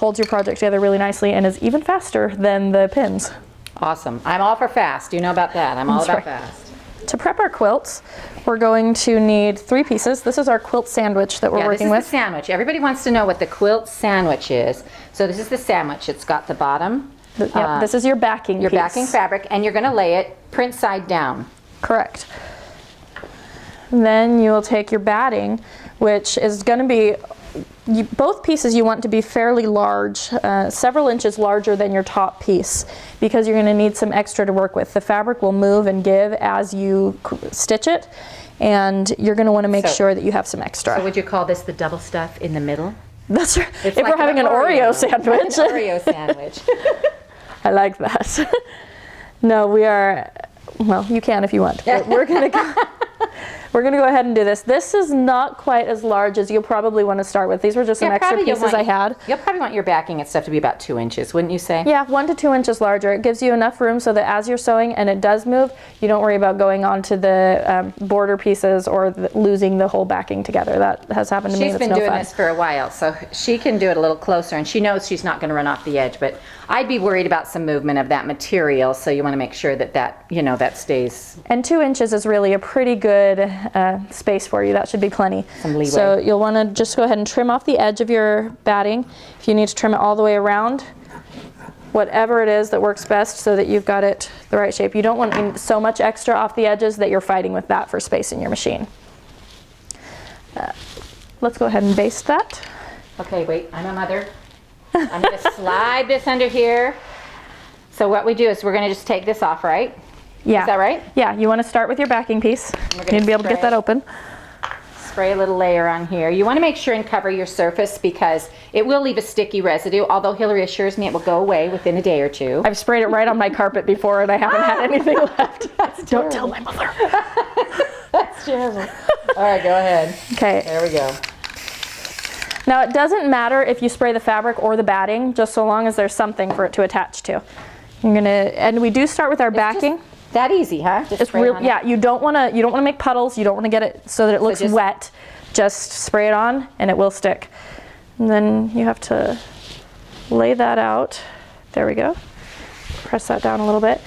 holds your project together really nicely and is even faster than the pins. Awesome. I'm all for fast. You know about that. I'm all about fast. To prep our quilts, we're going to need 3 pieces. This is our quilt sandwich that we're working with. This is the sandwich. Everybody wants to know what the quilt sandwich is. So this is the sandwich. It's got the bottom. Yep, this is your backing piece. Your backing fabric, and you're going to lay it print side down. Correct. Then you will take your batting, which is going to be, both pieces you want to be fairly large, several inches larger than your top piece, because you're going to need some extra to work with. The fabric will move and give as you stitch it, and you're going to want to make sure that you have some extra. So would you call this the double stuff in the middle? That's right. If like we're having an Oreo sandwich. An Oreo sandwich. I like that. No, we are, well, you can if you want. But we're going to go ahead and do this. This is not quite as large as you'll probably want to start with. These were just some extra pieces I had. You'll probably want your backing and stuff to be about 2 inches, wouldn't you say? Yeah, 1 to 2 inches larger. It gives you enough room so that as you're sewing and it does move, you don't worry about going onto the border pieces or losing the whole backing together. That has happened to me. She's been doing this for a while, so she can do it a little closer, and she knows she's not going to run off the edge, but I'd be worried about some movement of that material, so you want to make sure that that stays. And 2 inches is really a pretty good space for you. That should be plenty. Some leeway. So you'll want to just go ahead and trim off the edge of your batting. If you need to trim it all the way around, whatever it is that works best so that you've got it the right shape. You don't want so much extra off the edges that you're fighting with that for space in your machine. Let's go ahead and baste that. Okay, wait, I'm a mother. I'm going to slide this under here. So what we do is we're going to just take this off, right? Yeah. Is that right? Yeah, you want to start with your backing piece. You need to be able to get that open. Spray a little layer on here. You want to make sure and cover your surface because it will leave a sticky residue, although Hillary assures me it will go away within a day or 2. I've sprayed it right on my carpet before and I haven't had anything left. Don't tell my mother. That's terrible. All right, go ahead. Okay. There we go. Now it doesn't matter if you spray the fabric or the batting, just so long as there's something for it to attach to. And we do start with our backing. That easy, huh? Just it's real, yeah. You don't want to make puddles. You don't want to get it so that it looks wet. Just spray it on, and it will stick. And then you have to lay that out. There we go. Press that down a little bit.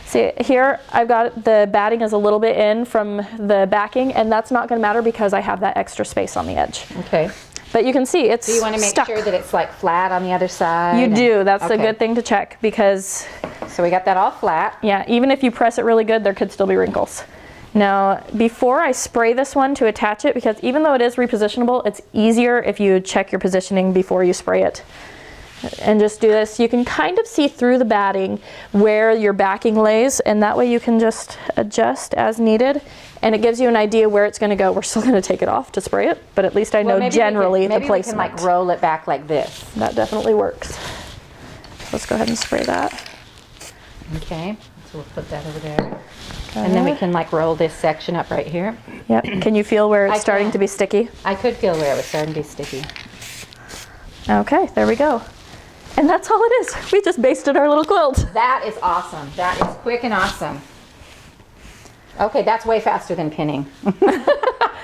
See here, I've got the batting is a little bit in from the backing, and that's not going to matter because I have that extra space on the edge. Okay. But you can see it's stuck. Do you want to make sure that it's like flat on the other side? You do. That's a good thing to check because... So we got that all flat. Yeah, even if you press it really good, there could still be wrinkles. Now, before I spray this one to attach it, because even though it is repositionable, it's easier if you check your positioning before you spray it. And just do this. You can kind of see through the batting where your backing lays, and that way you can just adjust as needed. And it gives you an idea where it's going to go. We're still going to take it off to spray it, but at least I know generally the placement. Maybe we can like roll it back like this. That definitely works. Let's go ahead and spray that. Okay, so we'll put that over there. Okay. And then we can like roll this section up right here. Yep. Can you feel where it's starting to be sticky? I could feel where it was starting to be sticky. Okay, there we go. And that's all it is. We just basted our little quilt. That is awesome. That is quick and awesome. Okay, that's way faster than pinning.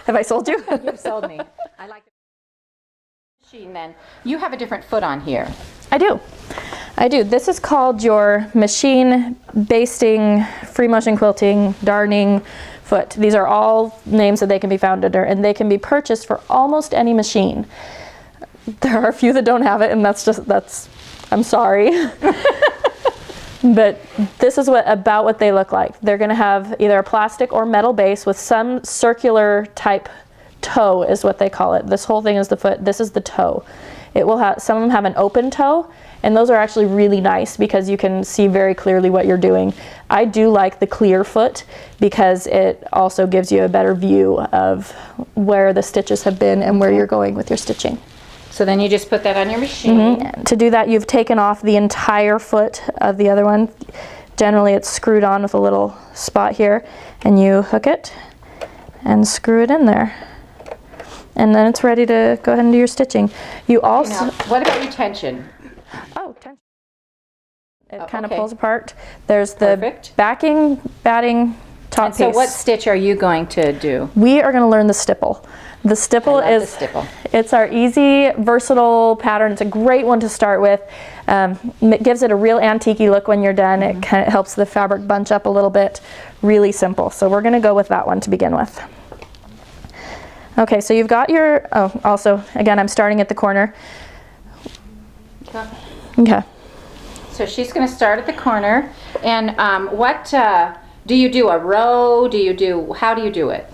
Have I sold you? You've sold me. I like the machine then. You have a different foot on here. I do. I do. This is called your machine basting, free motion quilting, darning foot. These are all names that they can be found under, and they can be purchased for almost any machine. There are a few that don't have it, and I'm sorry. But this is about what they look like. They're going to have either a plastic or metal base with some circular type toe is what they call it. This whole thing is the foot. This is the toe. It will have, some of them have an open toe, and those are actually really nice because you can see very clearly what you're doing. I do like the clear foot because it also gives you a better view of where the stitches have been and where you're going with your stitching. So then you just put that on your machine. Mm-hmm. To do that, you've taken off the entire foot of the other one. Generally, it's screwed on with a little spot here, and you hook it and screw it in there. And then it's ready to go ahead and do your stitching. You also... Now, what about your tension? Oh, tension. It kind of pulls apart. There's the Perfect. backing, batting, top So piece. what stitch are you going to do? We are going to learn the stipple. The stipple I love is the stipple. It's our easy, versatile pattern. It's a great one to start with. It gives it a real antique-y look when you're done. It kind of helps the fabric bunch up a little bit. Really simple. So we're going to go with that one to begin with. Okay, so you've got your, also, again, I'm starting at the corner. Okay. So she's going to start at the corner. And what, do you do a row? How do you do it?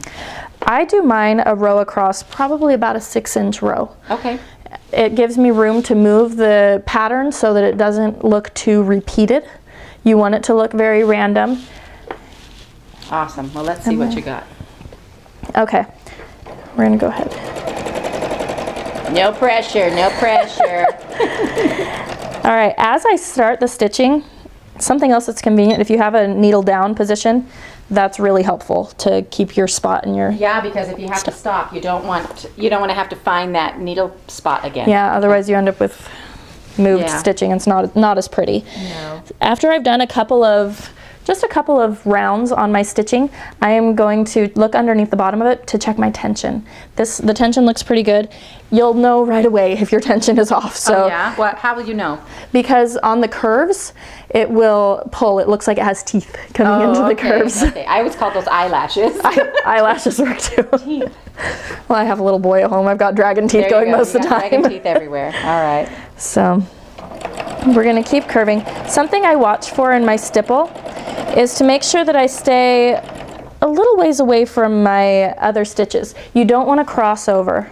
I do mine a row across, probably about a 6-inch row. Okay. It gives me room to move the pattern so that it doesn't look too repeated. You want it to look very random. Awesome. Well, let's see what you got. Okay, we're gonna go ahead. No pressure, no pressure. All right, as I start the stitching, something else that's convenient, if you have a needle down position, that's really helpful to keep your spot in your... Yeah, because if you have to stop, you don't want to have to find that needle spot again. Yeah, otherwise you end up with moved stitching. It's not as pretty. No. After I've done just a couple of rounds on my stitching, I am going to look underneath the bottom of it to check my tension. The tension looks pretty good. You'll know right away if your tension is off. So, oh yeah? How will you know? Because on the curves, it will pull. It looks like it has teeth coming into the curves. Okay. I always call those eyelashes. Eyelashes work too. Teeth. Well, I have a little boy at home. I've got dragon teeth going most of the time. Dragon teeth everywhere. All right. So we're going to keep curving. Something I watch for in my stipple is to make sure that I stay a little ways away from my other stitches. You don't want to cross over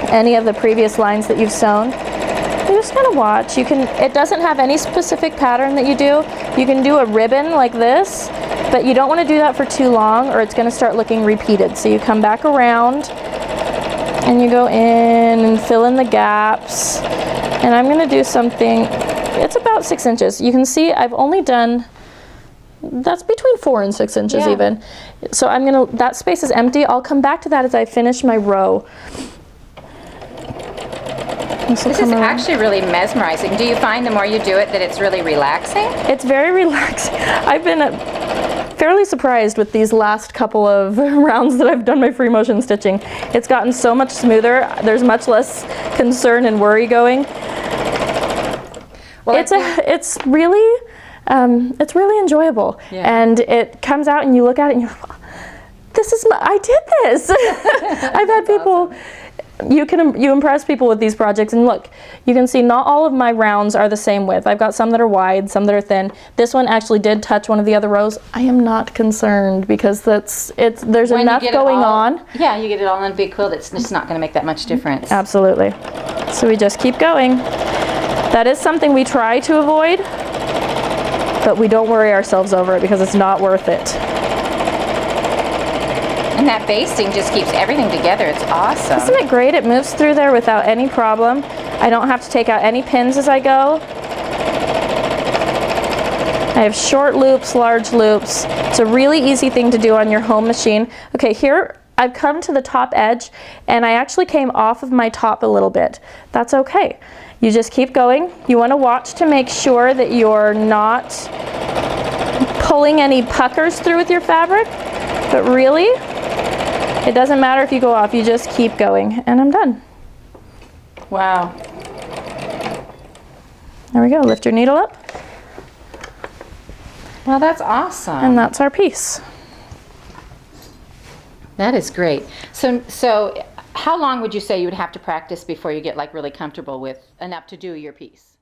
any of the previous lines that you've sewn. You just kind of watch. It doesn't have any specific pattern that you do. You can do a ribbon like this, but you don't want to do that for too long or it's going to start looking repeated. So you come back around and you go in and fill in the gaps. And I'm going to do something, it's about 6 inches. You can see I've only done, that's between 4 and 6 inches even. So that space is empty. I'll come back to that as I finish my row. This is actually really mesmerizing. Do you find the more you do it that it's really relaxing? It's very relaxing. I've been fairly surprised with these last couple of rounds that I've done my free motion stitching. It's gotten so much smoother. There's much less concern and worry going. Well, it's really enjoyable. Yeah. And it comes out and you look at it and you're like, I did this. I've had people, you impress people with these projects, and look, you can see not all of my rounds are the same width. I've got some that are wide, some that are thin. This one actually did touch one of the other rows. I am not concerned because there's enough going on. Yeah, you get it all on a big quilt, it's just not going to make that much difference. Absolutely. So we just keep going. That is something we try to avoid, but we don't worry ourselves over it because it's not worth it. And that basting just keeps everything together. It's awesome. Isn't it great? It moves through there without any problem. I don't have to take out any pins as I go. I have short loops, large loops. It's a really easy thing to do on your home machine. Okay, here I've come to the top edge and I actually came off of my top a little bit. That's okay. You just keep going. You want to watch to make sure that you're not pulling any puckers through with your fabric, but really, it doesn't matter if you go off, you just keep going, and I'm done. Wow. There we go, lift your needle up. Well, that's awesome. And that's our piece. That is great. So how long would you say you would have to practice before you get like really comfortable with enough to do your piece?